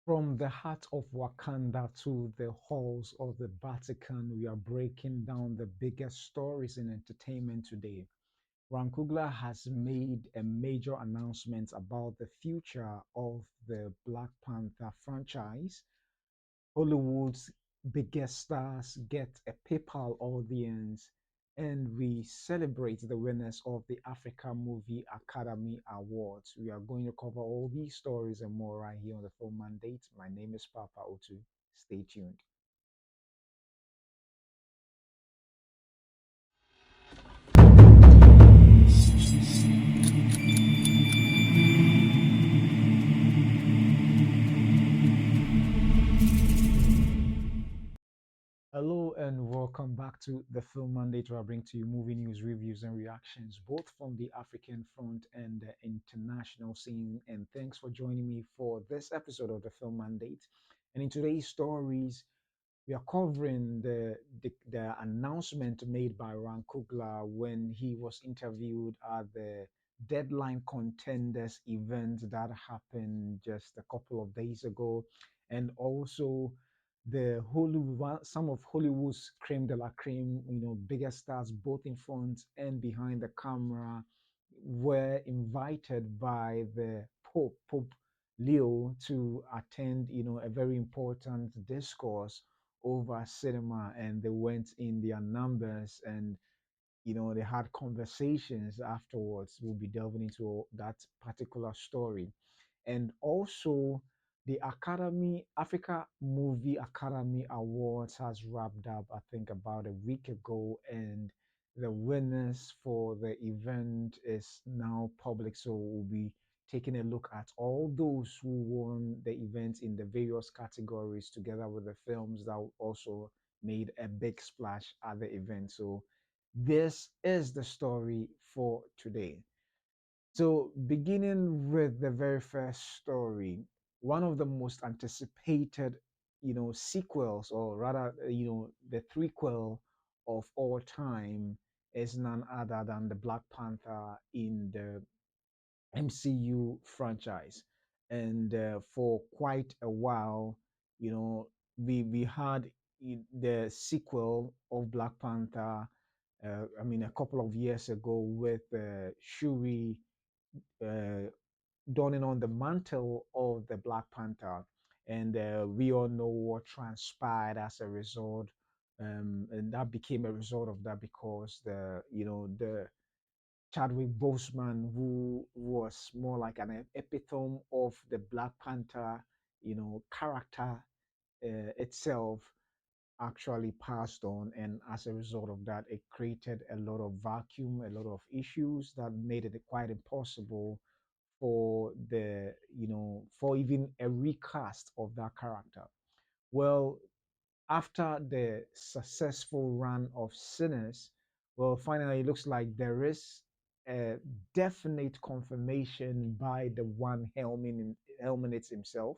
From the heart of Wakanda to the halls of the Vatican, we are breaking down the biggest stories in entertainment today. Ryan Coogler has made a major announcement about the future of the Black Panther franchise. Hollywood's biggest stars get a PayPal audience, and we celebrate the winners of the Africa Movie Academy Awards. We are going to cover all these stories and more right here on the Film Mandate. My name is Papa Otu. Stay tuned. Hello and welcome back to the Film Mandate, where I bring to you movie news, reviews, and reactions, both from the African front and the international scene. And thanks for joining me for this episode of the Film Mandate. And in today's stories, we are covering the announcement made by Ryan Coogler when he was interviewed at the Deadline Contenders event that happened just a couple of days ago, and also the Hollywood, some of Hollywood's creme de la creme, biggest stars both in front and behind the camera were invited by the Pope Leo to attend, a very important discourse over cinema, and they went in their numbers, and they had conversations afterwards. We'll be delving into that particular story. And also, the Africa Movie Academy Awards has wrapped up, I think, about a week ago, and the winners for the event is now public. So we'll be taking a look at all those who won the event in the various categories, together with the films that also made a big splash at the event. So this is the story for today. So, beginning with the very first story, one of the most anticipated, sequels, or rather, the threequel of all time is none other than the Black Panther in the MCU franchise. And for quite a while, we had the sequel of Black Panther. I mean, a couple of years ago with Shuri uh, donning on the mantle of the Black Panther, and we all know what transpired as a result, and that became a result of that because the Chadwick Boseman, who was more like an epitome of the Black Panther, character itself, actually passed on, and as a result of that, it created a lot of vacuum, a lot of issues that made it quite impossible for for even a recast of that character. Well, after the successful run of Sinners, well, finally, it looks like there is a definite confirmation by the one helminates himself,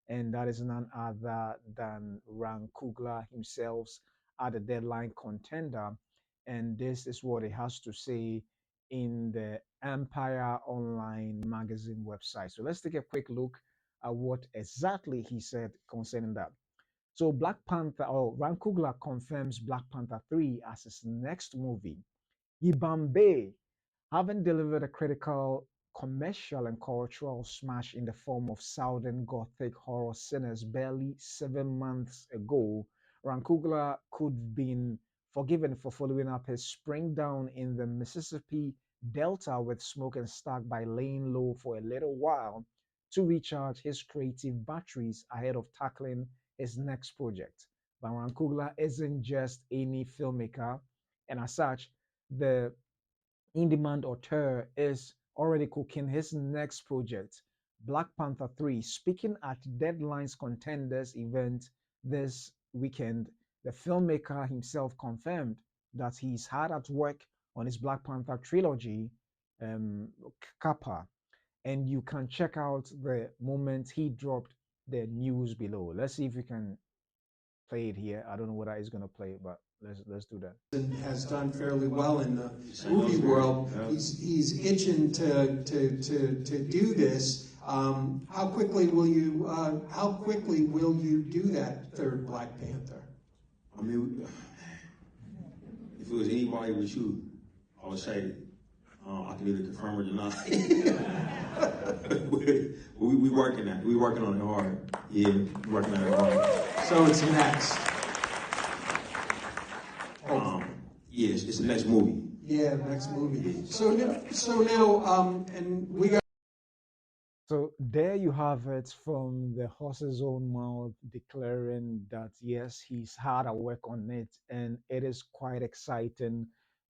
and that is none other than Ryan Coogler himself at the Deadline Contender. And this is what he has to say in the Empire Online magazine website. So let's take a quick look at what exactly he said concerning that. So Black Panther, or Ryan Coogler confirms Black Panther 3 as his next movie. Yibambe, having delivered a critical, commercial, and cultural smash in the form of Southern Gothic horror Sinners barely 7 months ago, Ryan Coogler could have been forgiven for following up his spring down in the Mississippi Delta with Smoke and Stack by laying low for a little while to recharge his creative batteries ahead of tackling his next project. But Ryan Coogler isn't just any filmmaker, and as such, the in-demand auteur is already cooking his next project, Black Panther 3. Speaking at Deadline's Contenders event this weekend, the filmmaker himself confirmed that he's hard at work on his Black Panther trilogy, Kappa, and you can check out the moment he dropped the news below. Let's see if we can play it here. I don't know whether it's gonna play it, but let's do that. Has done fairly well in the movie world. He's itching to do this. How quickly will you do that third Black Panther? I mean, if it was anybody but you, I would say I can either confirm or deny. we working that. We working on it hard. Yeah, we working on it hard. So it's next. Yes, it's the next movie. Yeah, next movie. So now, and we got. So there you have it from the horse's own mouth declaring that yes, he's hard at work on it, and it is quite exciting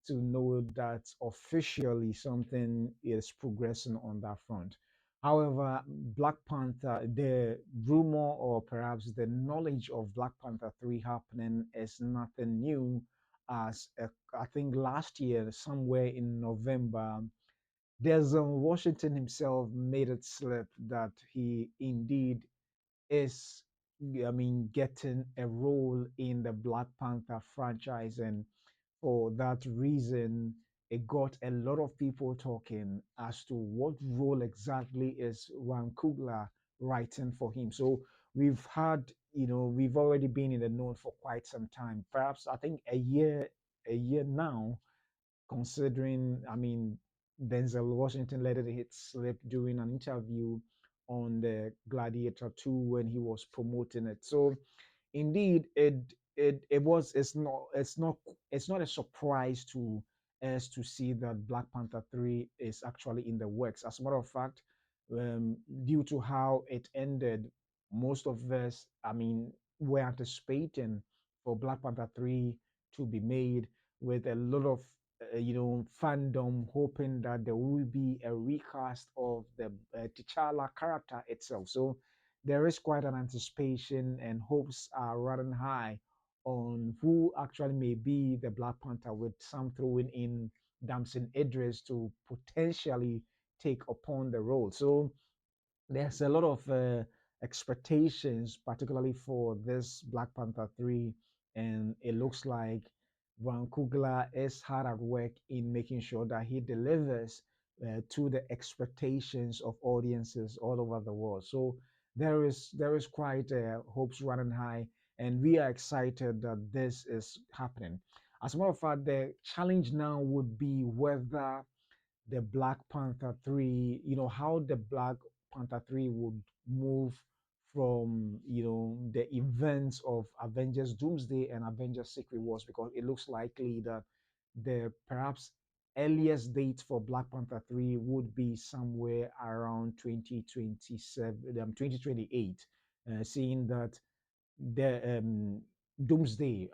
to know that officially something is progressing on that front. However, Black Panther, the rumor or perhaps the knowledge of Black Panther 3 happening is nothing new. I think last year, somewhere in November, there's Washington himself made it slip that he indeed is, I mean, getting a role in the Black Panther franchise, and for that reason, it got a lot of people talking as to what role exactly is Ryan Coogler writing for him. So we've had, we've already been in the know for quite some time, perhaps I think a year now, considering, I mean, Denzel Washington let it hit slip during an interview on the Gladiator 2 when he was promoting it. So indeed, it's not a surprise to us to see that Black Panther 3 is actually in the works. As a matter of fact, due to how it ended, most of us, I mean, were anticipating for Black Panther 3 to be made, with a lot of fandom hoping that there will be a recast of the T'Challa character itself. So there is quite an anticipation, and hopes are running high on who actually may be the Black Panther, with some throwing in Damson Idris to potentially take upon the role. So there's a lot of expectations, particularly for this Black Panther 3, and it looks like Van Coogler is hard at work in making sure that he delivers to the expectations of audiences all over the world. So there is quite hopes running high, and we are excited that this is happening. As a matter of fact, the challenge now would be whether the Black Panther 3, how the Black Panther 3 would move from, the events of Avengers Doomsday and Avengers Secret Wars, because it looks likely that the perhaps earliest date for Black Panther 3 would be somewhere around 2027, 2028, seeing that the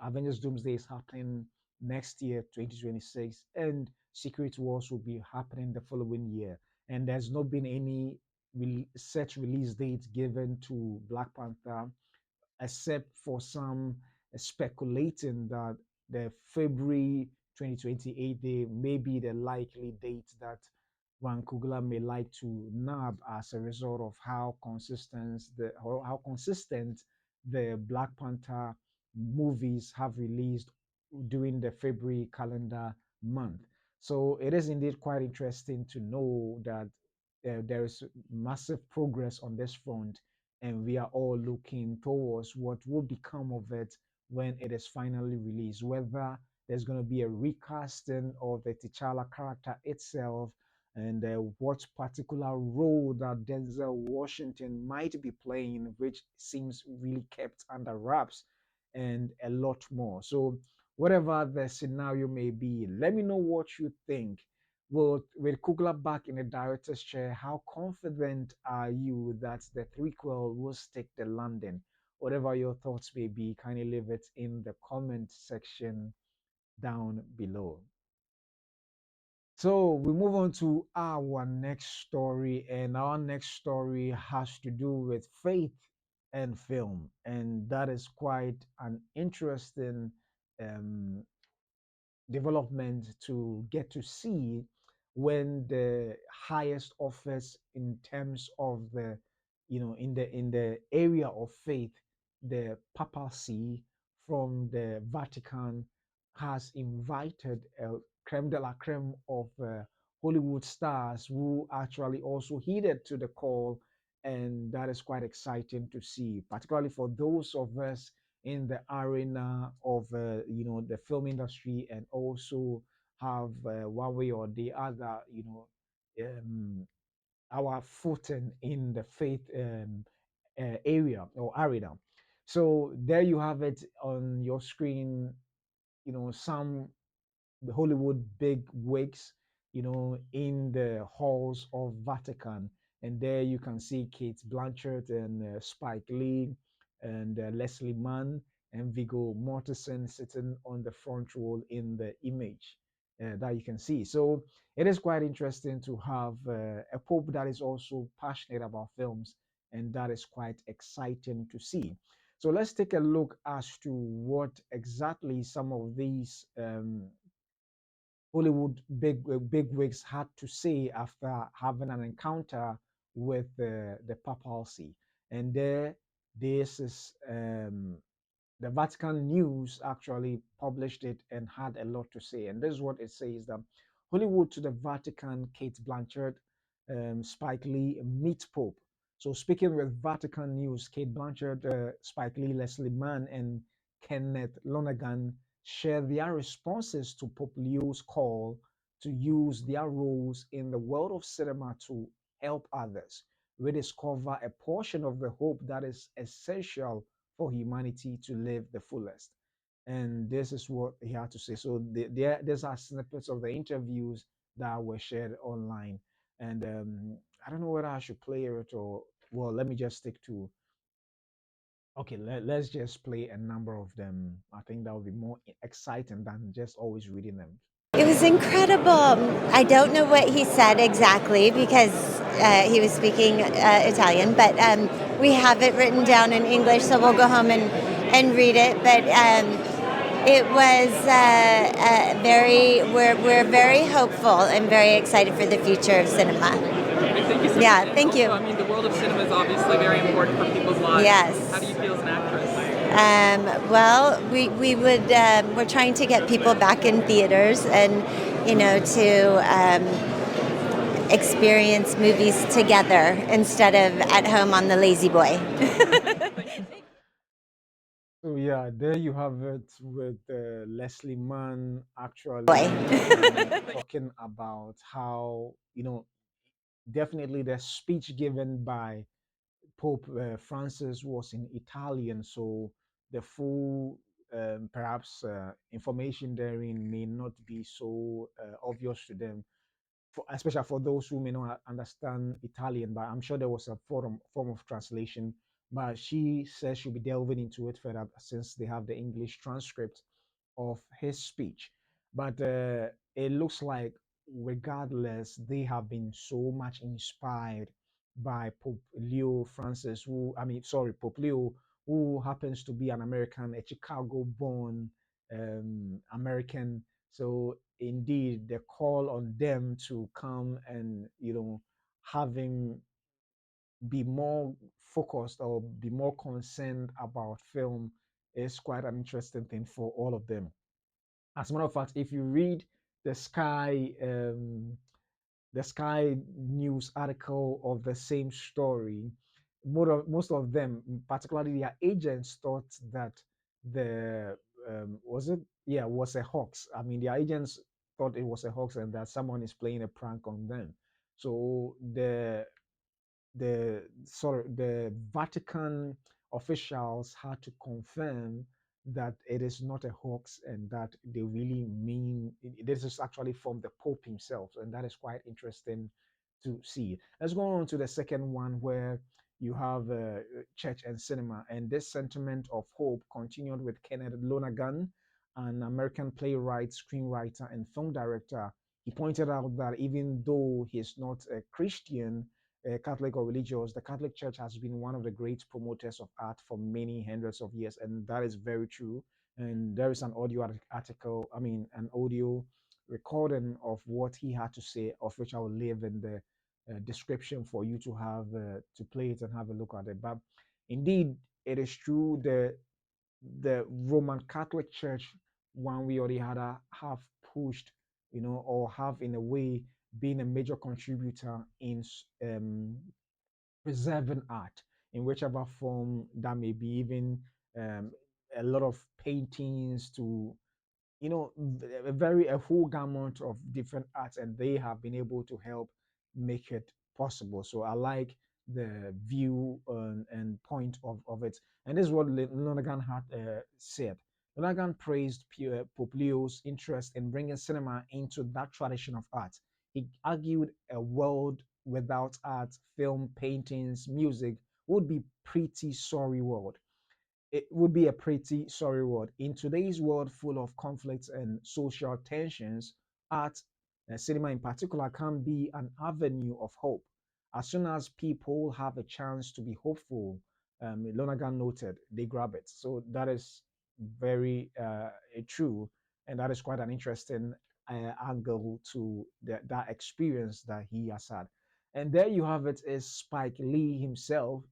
Avengers Doomsday is happening next year, 2026, and Secret Wars will be happening the following year. And there's not been any set release date given to Black Panther, except for some speculating that the February 2028 day may be the likely date that Van Coogler may like to nab, as a result of how consistent the Black Panther movies have released during the February calendar month. So it is indeed quite interesting to know that there is massive progress on this front, and we are all looking towards what will become of it when it is finally released. Whether there's going to be a recasting of the T'Challa character itself, and what particular role that Denzel Washington might be playing, which seems really kept under wraps, and a lot more. So, whatever the scenario may be, let me know what you think. With Kugler back in the director's chair, how confident are you that the threequel will stick the landing? Whatever your thoughts may be, kindly leave it in the comment section down below. So we move on to our next story, and our next story has to do with faith and film, and that is quite an interesting um, development to get to see when the highest office in terms of the, in the area of faith, the papacy from the Vatican has invited a creme de la creme of Hollywood stars who actually also heeded to the call and that is quite exciting to see, particularly for those of us in the arena of the film industry, and also have one way or the other, um, our footing in the faith area or arena. So there you have it on your screen. Some the Hollywood big wigs, in the halls of Vatican. And there you can see Kate Blanchett and Spike Lee and Leslie Mann and Viggo Mortensen sitting on the front row in the image that you can see. So it is quite interesting to have a pope that is also passionate about films, and that is quite exciting to see. So let's take a look as to what exactly some of these Hollywood bigwigs had to say after having an encounter with the papacy. And this is the Vatican News actually published it and had a lot to say. And this is what it says: that Hollywood to the Vatican, Kate Blanchett, Spike Lee meet Pope. So speaking with Vatican News, Kate Blanchett, Spike Lee, Leslie Mann, and Kenneth Lonergan share their responses to Pope Leo's call to use their roles in the world of cinema to help others rediscover a portion of the hope that is essential for humanity to live the fullest. And this is what he had to say. So these are snippets of the interviews that were shared online. And I don't know whether I should play it, or, well, let me just stick to, okay, let's just play a number of them. I think that would be more exciting than just always reading them. It was incredible. I don't know what he said exactly because he was speaking Italian, but we have it written down in English, so we'll go home and read it. But it was we're very hopeful and very excited for the future of cinema. Thank you so Yeah, much. thank Also, you. I mean, the world of cinema is obviously very important for people's lives. Yes. How do you feel as an actress? Well, we would we're trying to get people back in theaters and to experience movies together instead of at home on the lazy boy. So yeah, there you have it with Leslie Mann Boy. actually talking about how, definitely the speech given by Pope Francis was in Italian, so the full perhaps information therein may not be so obvious to them, especially for those who may not understand Italian. But I'm sure there was a form of translation. But she says she'll be delving into it further since they have the English transcript of his speech. But it looks like, regardless, they have been so much inspired by Pope Leo Francis, Pope Leo, who happens to be an American, a Chicago-born American. So indeed, the call on them to come and have him be more focused or be more concerned about film is quite an interesting thing for all of them. As a matter of fact, if you read the Sky News article of the same story, most of them, particularly their agents, thought that the was it yeah was a hoax. I mean, their agents thought it was a hoax and that someone is playing a prank on them. So the Vatican officials had to confirm that it is not a hoax and that they really mean this is actually from the Pope himself, and that is quite interesting to see. Let's go on to the second one, where you have church and cinema, and this sentiment of hope continued with Kenneth Lonergan, an American playwright, screenwriter, and film director. He pointed out that even though he's not a Christian, Catholic or religious, the Catholic Church has been one of the great promoters of art for many hundreds of years, and that is very true. And there is an an audio recording of what he had to say, of which I will leave in the description for you to have to play it and have a look at it. But indeed, it is true. The Roman Catholic Church, one way or the other, have pushed, or have in a way been a major contributor in preserving art in whichever form that may be, even um, a lot of paintings to, a whole gamut of different arts, and they have been able to help make it possible. So I like the view and point of it. And this is what Lonergan had said. Lonergan praised Pope Leo's interest in bringing cinema into that tradition of art. He argued a world without art, film, paintings, music would be pretty sorry world. It would be a pretty sorry world. In today's world full of conflicts and social tensions, art, cinema in particular, can be an avenue of hope. As soon as people have a chance to be hopeful, Lonergan noted, they grab it. So that is very true. And that is quite an interesting angle to that experience that he has had. And there you have it, is Spike Lee himself.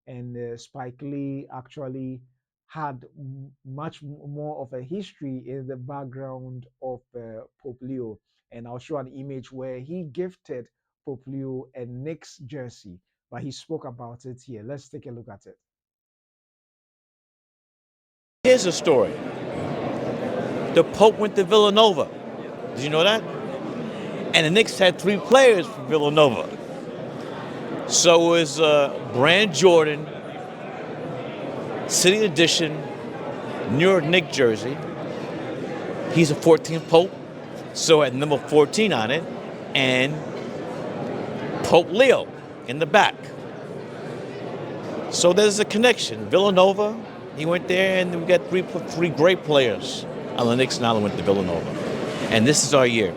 And Spike Lee actually had much more of a history in the background of Pope Leo. And I'll show an image where he gifted Pope Leo a Knicks jersey, but he spoke about it here. Let's take a look at it. Here's a story. The Pope went to Villanova. Did you know that? And the Knicks had 3 players from Villanova. So it was Brand Jordan, City Edition, New York Knicks jersey. He's a 14th Pope, so at number 14 on it, and Pope Leo in the back. So there's a connection. Villanova, he went there, and we got three great players on the Knicks. Now went to Villanova, and this is our year.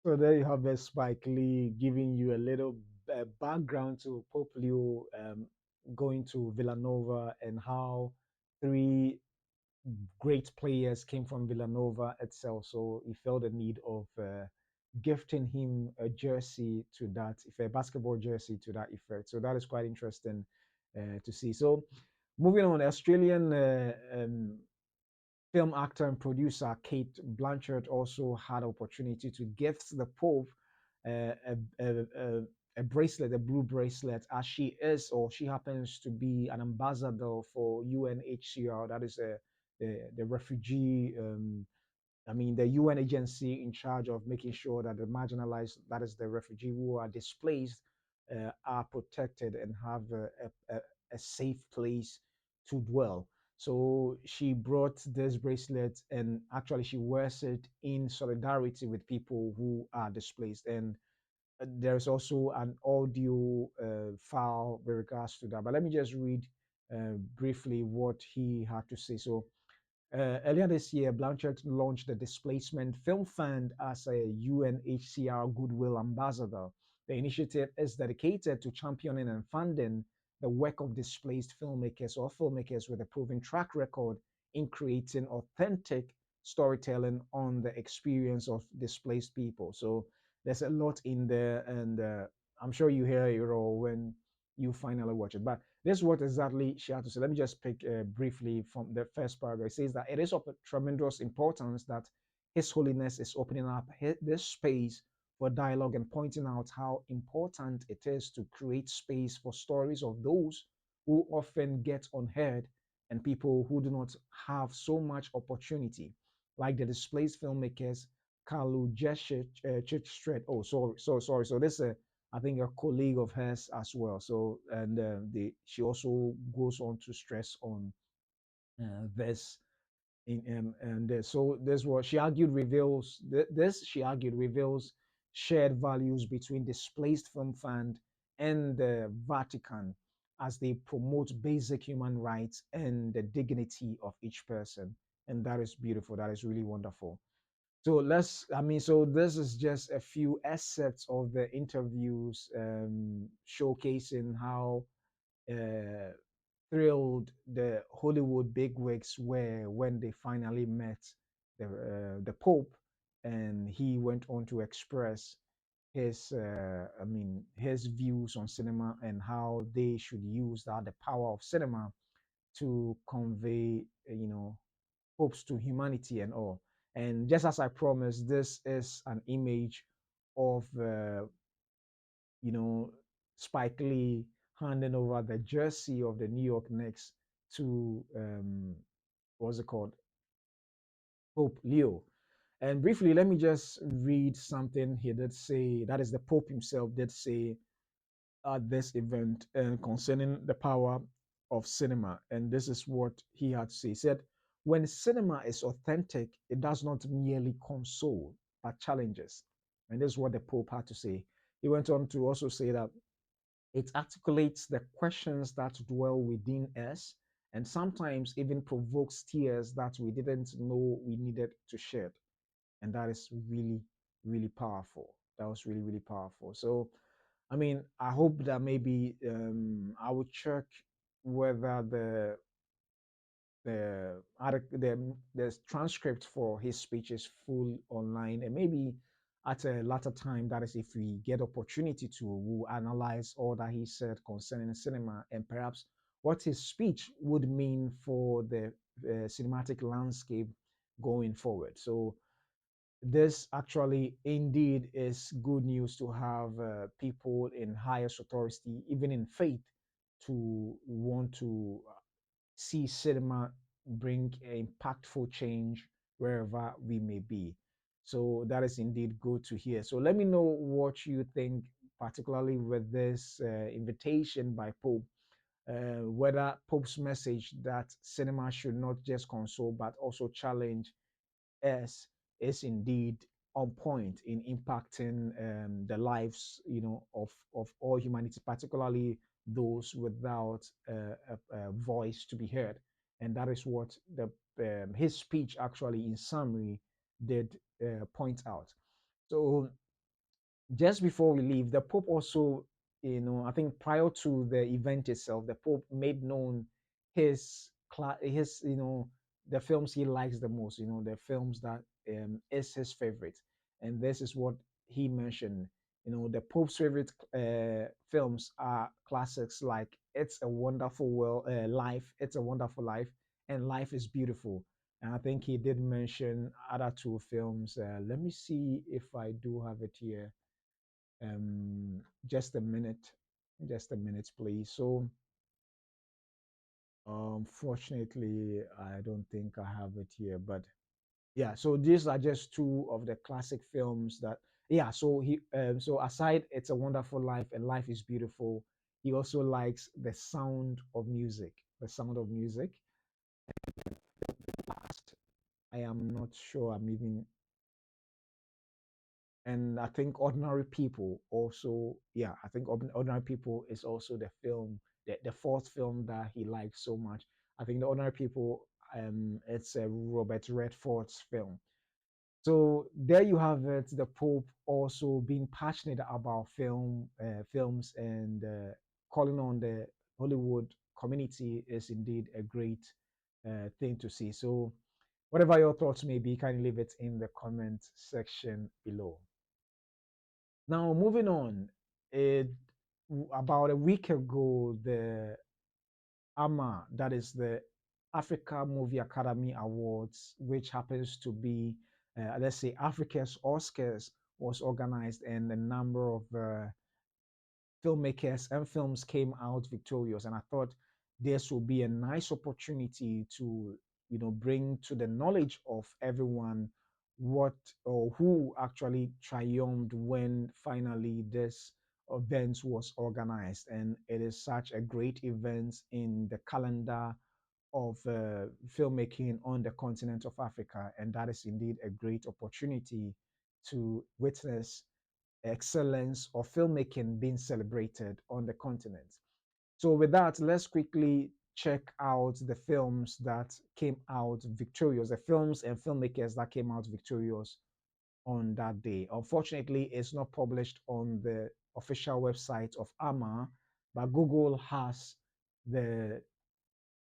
So there you have it, Spike Lee giving you a little background to Pope Leo going to Villanova, and how 3 great players came from Villanova itself. So he felt the need of gifting him a jersey to that, if a basketball jersey to that effect. So that is quite interesting to see. So moving on, Australian film actor and producer Cate Blanchett also had opportunity to gift the Pope uh, a, a, a, a bracelet, a blue bracelet, as she is, or she happens to be, an ambassador for UNHCR. That is the refugee, the UN agency in charge of making sure that the marginalized, that is the refugee who are displaced, are protected and have a safe place to dwell. So she brought this bracelet, and actually she wears it in solidarity with people who are displaced. And there's also an audio file with regards to that. But let me just read briefly what he had to say. So earlier this year, Blanchett launched the Displacement Film Fund as a UNHCR Goodwill Ambassador. The initiative is dedicated to championing and funding the work of displaced filmmakers, or filmmakers with a proven track record in creating authentic storytelling on the experience of displaced people. So there's a lot in there, and I'm sure you hear it all when you finally watch it. But this is what exactly she had to say. Let me just pick briefly from the first paragraph. It says that it is of tremendous importance that His Holiness is opening up this space for dialogue and pointing out how important it is to create space for stories of those who often get unheard and people who do not have so much opportunity, like the displaced filmmakers Carlo Chichstret. Oh, sorry. So this I think a colleague of hers as well. So, and she also goes on to stress on this. So this what she argued reveals this she argued reveals shared values between displaced film fund and the Vatican, as they promote basic human rights and the dignity of each person. And that is beautiful. That is really wonderful. So so this is just a few excerpts of the interviews, showcasing how uh, thrilled the Hollywood bigwigs were when they finally met the Pope, and he went on to express his views on cinema and how they should use the power of cinema to convey, hopes to humanity and all. And just as I promised, this is an image of, you know, Spike Lee handing over the jersey of the New York Knicks to what's it called, Pope Leo. And briefly, let me just read something he did say. That is, the Pope himself did say at this event concerning the power of cinema. And this is what he had to say. He said, when cinema is authentic, it does not merely console, but challenges. And this is what the Pope had to say. He went on to also say that it articulates the questions that dwell within us and sometimes even provokes tears that we didn't know we needed to shed. And that is really, really powerful. That was really, really powerful. So, I mean, I hope that maybe I will check whether the transcript for his speech is full online, and maybe at a later time, that is, if we get opportunity to, we'll analyze all that he said concerning cinema and perhaps what his speech would mean for the cinematic landscape going forward. So this actually indeed is good news to have people in highest authority, even in faith, to want to see cinema bring impactful change wherever we may be. So that is indeed good to hear. So let me know what you think, particularly with this invitation by Pope, whether Pope's message that cinema should not just console but also challenge us is indeed on point in impacting the lives, of all humanity, particularly those without a voice to be heard. And that is what the his speech actually, in summary, did point out. So just before we leave, the Pope also, I think prior to the event itself, the Pope made known his, the films he likes the most, the films that is his favorite. And this is what he mentioned. The Pope's favorite films are classics like It's a Wonderful Life, It's a Wonderful Life, and Life is Beautiful. And I think he did mention other two films. Let me see if I do have it here. Just a minute, please. So, unfortunately, I don't think I have it here, but yeah. So these are just two of the classic films that, yeah. So aside, It's a Wonderful Life and Life is Beautiful, he also likes The Sound of Music. The Sound of Music. Last, I am not sure. I'm even and I think Ordinary People also, yeah, I think Ordinary People is also the film, the fourth film that he likes so much. I think the Ordinary People, it's a Robert Redford's film. So there you have it. The Pope also being passionate about films, and calling on the Hollywood community is indeed a great thing to see. So whatever your thoughts may be, kindly leave it in the comment section below. Now, moving on, it, about a week ago, the AMA, that is the Africa Movie Academy Awards, which happens to be, let's say, Africa's Oscars, was organized, and a number of filmmakers and films came out victorious. And I thought this would be a nice opportunity to, bring to the knowledge of everyone what or who actually triumphed when finally this event was organized. And it is such a great event in the calendar of filmmaking on the continent of Africa. And that is indeed a great opportunity to witness excellence of filmmaking being celebrated on the continent. So, with that, let's quickly check out the films that came out victorious, the films and filmmakers that came out victorious on that day. Unfortunately, it's not published on the official website of AMA, but Google has the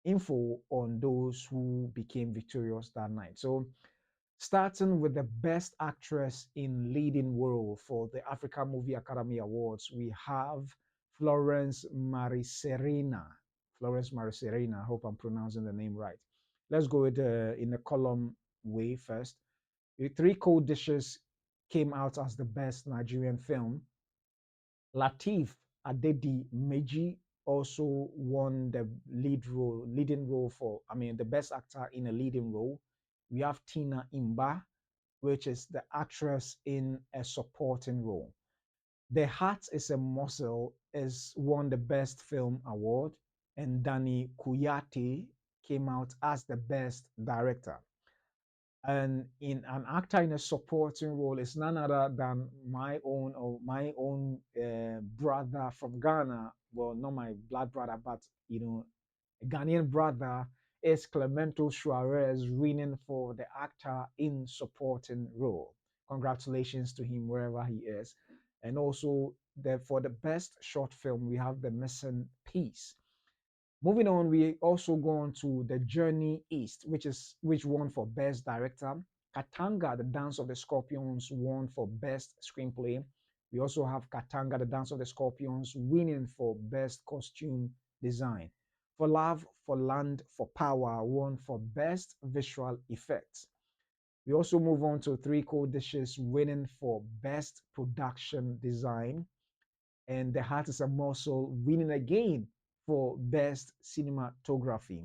info on those who became victorious that night. So, starting with the Best Actress in Leading Role for the Africa Movie Academy Awards, we have Florence Mariserena. Florence Mariserena. I hope I'm pronouncing the name right. Let's go with in the column way first. The Three Cold Dishes came out as the best Nigerian film. Latif Adedi Meji also won the leading role for, I mean, the best actor in a leading role. We have Tina Imba, which is the actress in a supporting role. The Heart is a Muscle is won the Best Film Award, and Danny Kuyate came out as the Best Director. And in an actor in a supporting role is none other than my own brother from Ghana. Well, not my blood brother, but a Ghanaian brother is Clemento Suarez, winning for the actor in supporting role. Congratulations to him wherever he is. And also for the best short film, we have The Missing Piece. Moving on, we also go on to The Journey East, which won for Best Director. Katanga, The Dance of the Scorpions, won for Best Screenplay. We also have Katanga, The Dance of the Scorpions, winning for Best Costume Design. For Love, for Land, for Power, won for Best Visual Effects. We also move on to Three Cold Dishes, winning for Best Production Design, and The Heart is a Muscle, winning again for Best Cinematography.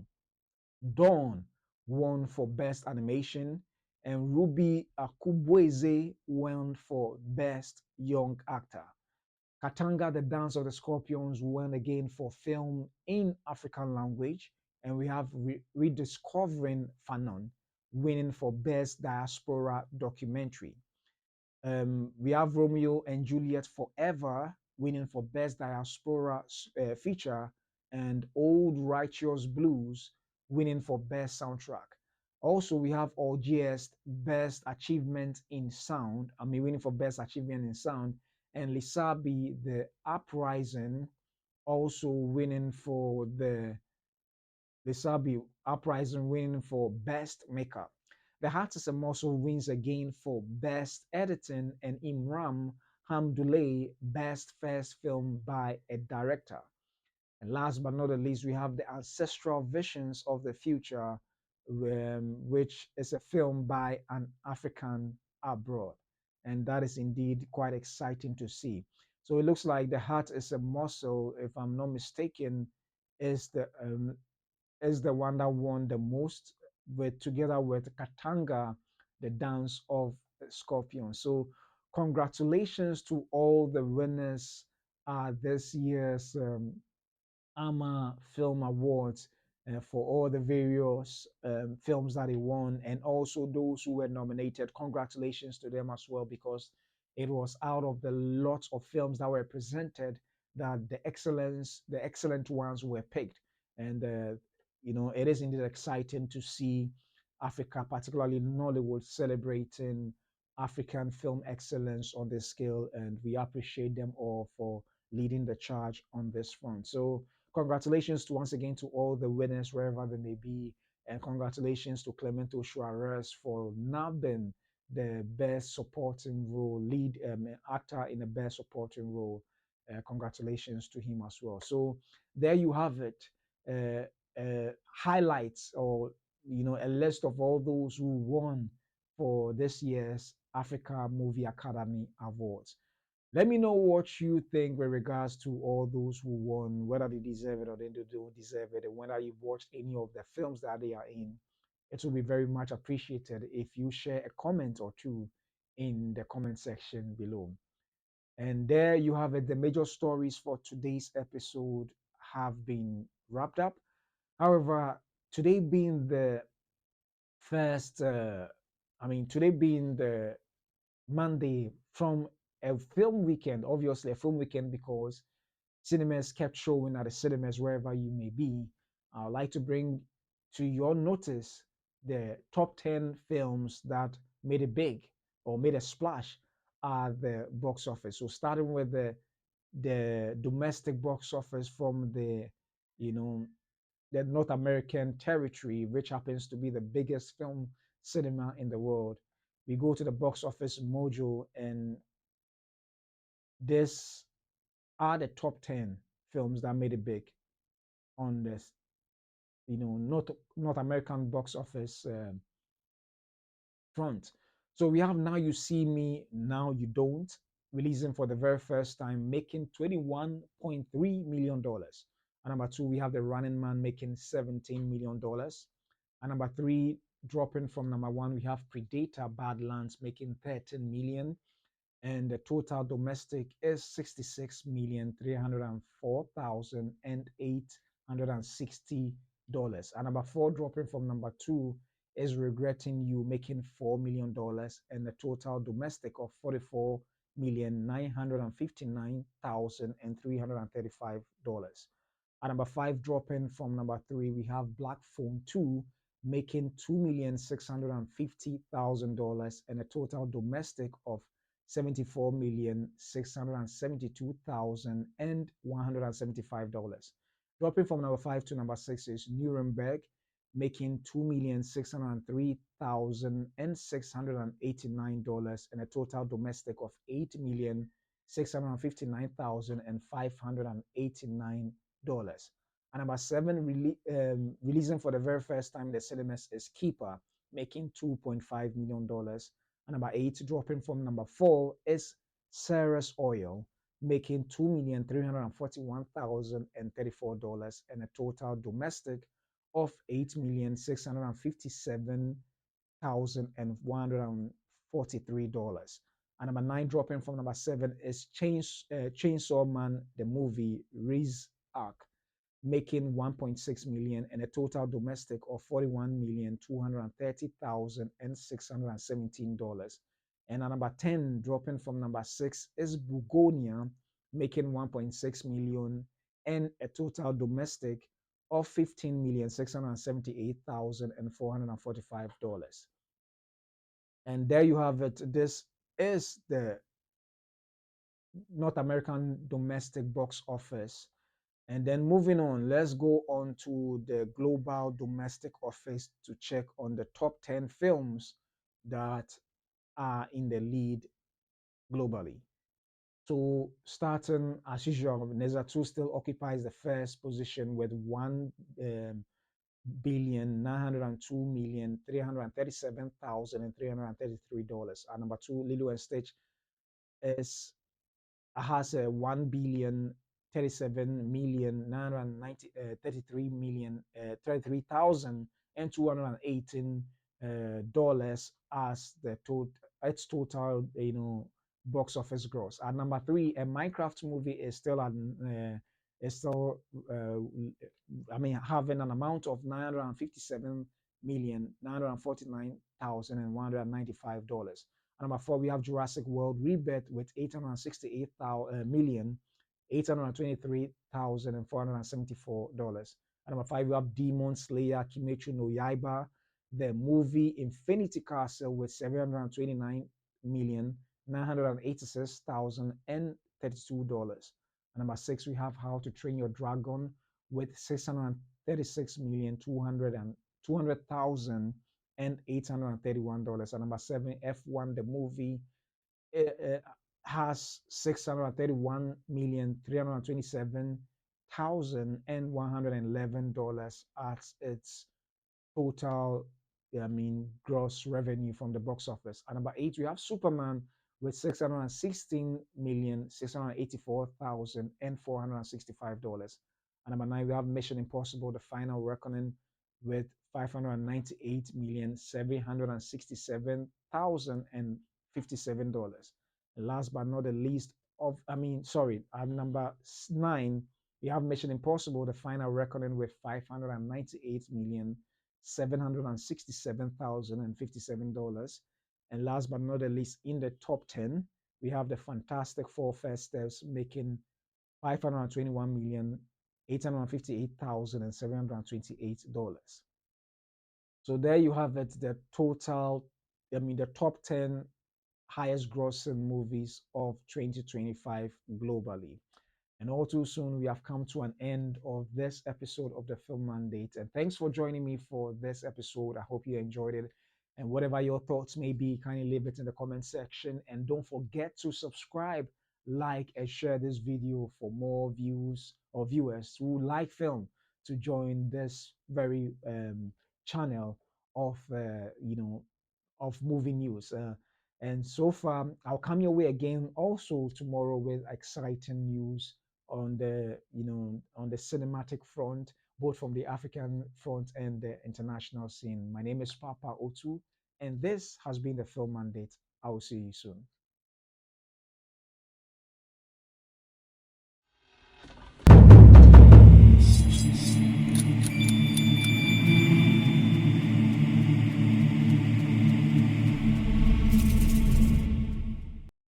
Dawn won for Best Animation, and Ruby Akubweze won for Best Young Actor. Katanga, The Dance of the Scorpions, won again for Film in African Language, and we have Rediscovering Fanon winning for Best Diaspora Documentary. We have Romeo and Juliet Forever winning for Best Diaspora Feature, and Old Righteous Blues winning for Best Soundtrack. Also, we have Algiers Best Achievement in Sound, winning for Best Achievement in Sound, and Lisabi The Uprising also winning for the Sabi Uprising winning for Best Makeup. The Heart is a Muscle wins again for Best Editing, and Imran Hamdullah Best First Film by a Director. And last but not the least, we have The Ancestral Visions of the Future, which is a film by an African abroad. And that is indeed quite exciting to see. So it looks like The Heart is a Muscle, if I'm not mistaken, is the one that won the most, together with Katanga, the Dance of Scorpion. So congratulations to all the winners this year's AMA Film Awards for all the various films that they won, and also those who were nominated. Congratulations to them as well, because it was out of the lots of films that were presented that the excellent ones were picked. And it is indeed exciting to see Africa, particularly Nollywood, celebrating African film excellence on this scale, and we appreciate them all for leading the charge on this front. So congratulations once again to all the winners wherever they may be, and congratulations to Clemento Suarez for nabbing the best supporting role, lead actor in the best supporting role. Congratulations to him as well. So there you have it. Highlights, or a list of all those who won for this year's Africa Movie Academy Awards. Let me know what you think with regards to all those who won, whether they deserve it or they don't deserve it, and whether you've watched any of the films that they are in. It will be very much appreciated if you share a comment or two in the comment section below. And there you have it. The major stories for today's episode have been wrapped up. However, today being the first, today being the Monday from a film weekend, obviously a film weekend because cinemas kept showing at the cinemas wherever you may be. I'd like to bring to your notice the top 10 films that made it big or made a splash at the box office. So starting with the domestic box office from you know the North American territory, which happens to be the biggest film cinema in the world. We go to the box office mojo, and this are the top 10 films that made it big on this, North American box office front. So we have Now You See Me, Now You Don't, releasing for the very first time, making $21.3 million. And number two, we have The Running Man making $17 million. And number three, dropping from number one, we have Predator Badlands making 13 million. And the total domestic is 66,304,860. And number four, dropping from number two, is Regretting You, making $4 million, and the total domestic of 44,959,335. At number five, dropping from number three, we have Black Phone 2, making $2,650,000, and a total domestic of 74,672,175. Dropping from number five to number six is Nuremberg, making $2,603,689, and a total domestic of $8,659,589. And number seven, releasing for the very first time in the cinemas, is Keeper, making $2.5 million. And number eight, dropping from number four, is Sarah's Oil, making $2,341,034, and a total domestic of $8,657,143. And number nine, dropping from number seven, is Chainsaw Man, the movie, Riz Arc, making 1.6 million, and a total domestic of $41,230,617. And at number 10, dropping from number six, is Bugonia, making 1.6 million, and a total domestic of $15,678,445. And there you have it. This is the North American domestic box office. And then moving on, let's go on to the global domestic office to check on the top 10 films that are in the lead globally. So starting as usual, Neza 2 still occupies the first position with $1,902,337,333. At number two, Lilo and Stitch is has a 1,037,933,218 dollars as the its total box office gross. At number three, a Minecraft movie is still having an amount of $957,949,195. Number four, we have Jurassic World Rebirth with $868,823,474. Number five, we have Demon Slayer Kimetsu no Yaiba, the movie Infinity Castle with $729,986,032. Number six, we have How to Train Your Dragon with $636,200,831. And number seven, F1 the movie has $631,327,111 as its total, gross revenue from the box office. At number eight, we have Superman with $616,684,465. And number nine, we have Mission Impossible: The Final Reckoning with $598,767,057. And last but not the least, at number nine, we have Mission Impossible: The Final Reckoning with $598,767,057. And last but not the least, in the top 10, we have the Fantastic Four First Steps making $521,858,728. So there you have it, the total, the top 10 highest grossing movies of 2025 globally. And all too soon, we have come to an end of this episode of the Film Mandate. And thanks for joining me for this episode. I hope you enjoyed it. And whatever your thoughts may be, kindly leave it in the comment section. And don't forget to subscribe, like, and share this video for more views or viewers who like film to join this very channel of of movie news. And so far, I'll come your way again also tomorrow with exciting news on the, on the cinematic front, both from the African front and the international scene. My name is Papa Otu, and this has been the Film Mandate. I will see you soon.